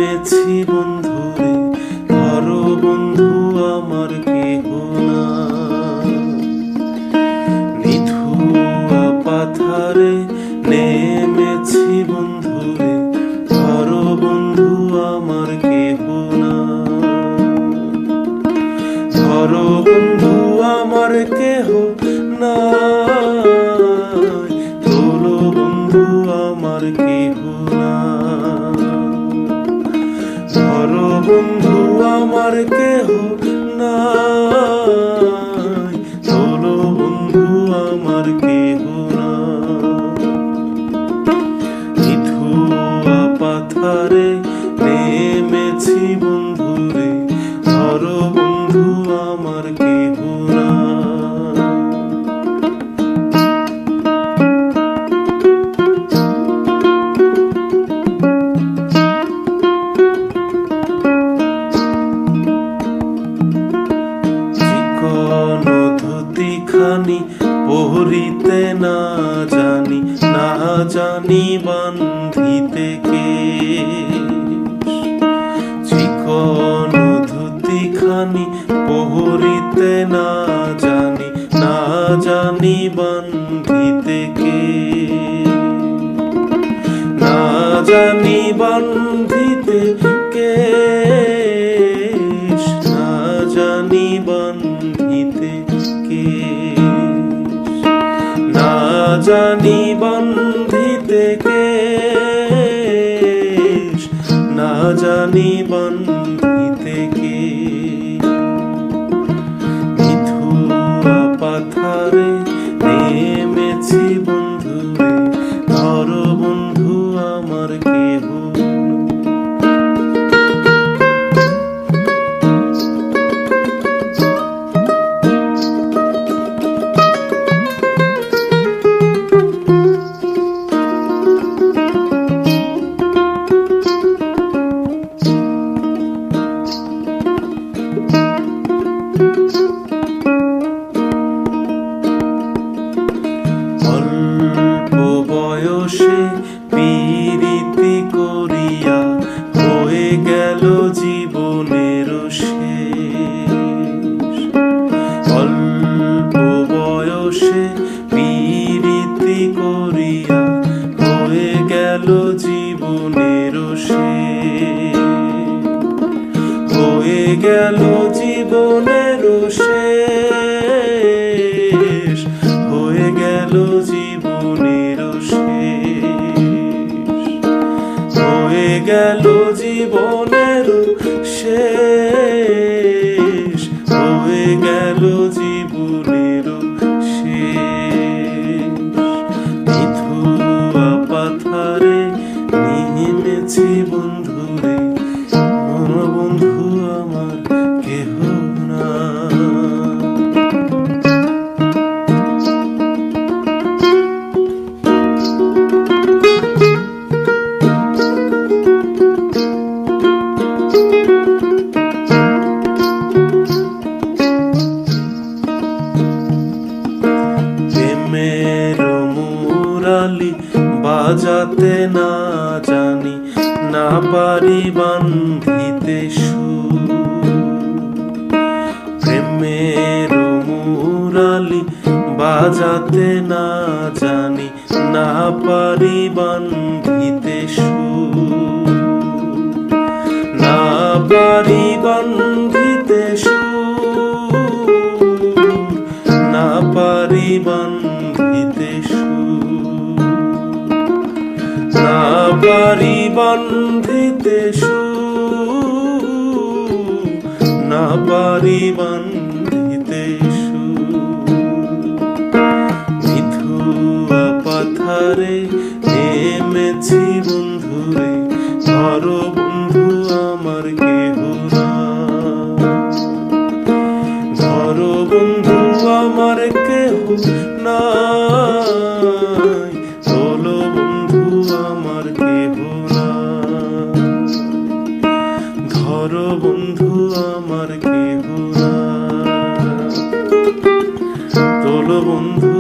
নেমেছি বন্ধুরে, ধরো বন্ধু আমার কেহ না। নিধুয়া পাথারে নেমেছি বন্ধুরে, ধরো বন্ধু আমার কেহ না। ধরো বন্ধু আমার কেহ না, তোলো বন্ধু আমার কেহ না। ধরো বন্ধু আমার কেহ না, তোলো বন্ধু আমার কেহ না। নিধুয়া পাথারে নেমেছি বন্ধুরে, ধরো বন্ধু আমার কেহ না। খানি পহরিতে না জানি, না জানি বান্ধিতে কেশ। চিকন ধুতি খানি পহরিতে না জানি, না জানি বান্ধিতে কেশ। না জানি বান্ধিতে কেশ, না জানি বান্ধিতে না জানি বান্ধিতে কেশ, না জানি বান্ধিতে কেশ। নিধুয়া পাথারে নেমেছি বন্ধুরে, ধরো বন্ধু আমার কেহ না। অল্প বয়সে পীড়িতি করিয়া হয়ে গেল জীবনের শেষ। অল্প বয়সে পীড়িতি করিয়া হয়ে গেল জীবনের শেষ। হয়ে গেল জীবনের শেষ, হয়ে গেল জীবনের শেষ। হয়ে গেল জীবনের শেষ, হয়ে গেল জীবনের শেষ। নিধুয়া পাথারে নেমেছি বন্ধুরে, বন্ধু আমার কেহ না। প্রেমের মুরালি বাজাতে না জানি, না পারি বান্ধিতে সুর। প্রেমের মুরালি বাজাতে না জানি, না পারি বান্ধিতে সুর। না পারি বান্ধিতে সুর, না পারি বান্ধিতে সুর। না পারি বান্ধিতে সুর, না পারি বান্ধিতে সুর। নিধুয়া পাথারে নেমেছি বন্ধুরে, ধরো বন্ধু আমার কেহ না। ধরো বন্ধু আমার কেহ না, তোলো বন্ধু আমার কেহ না। ধরো বন্ধু আমার কেহ না, তোলো বন্ধু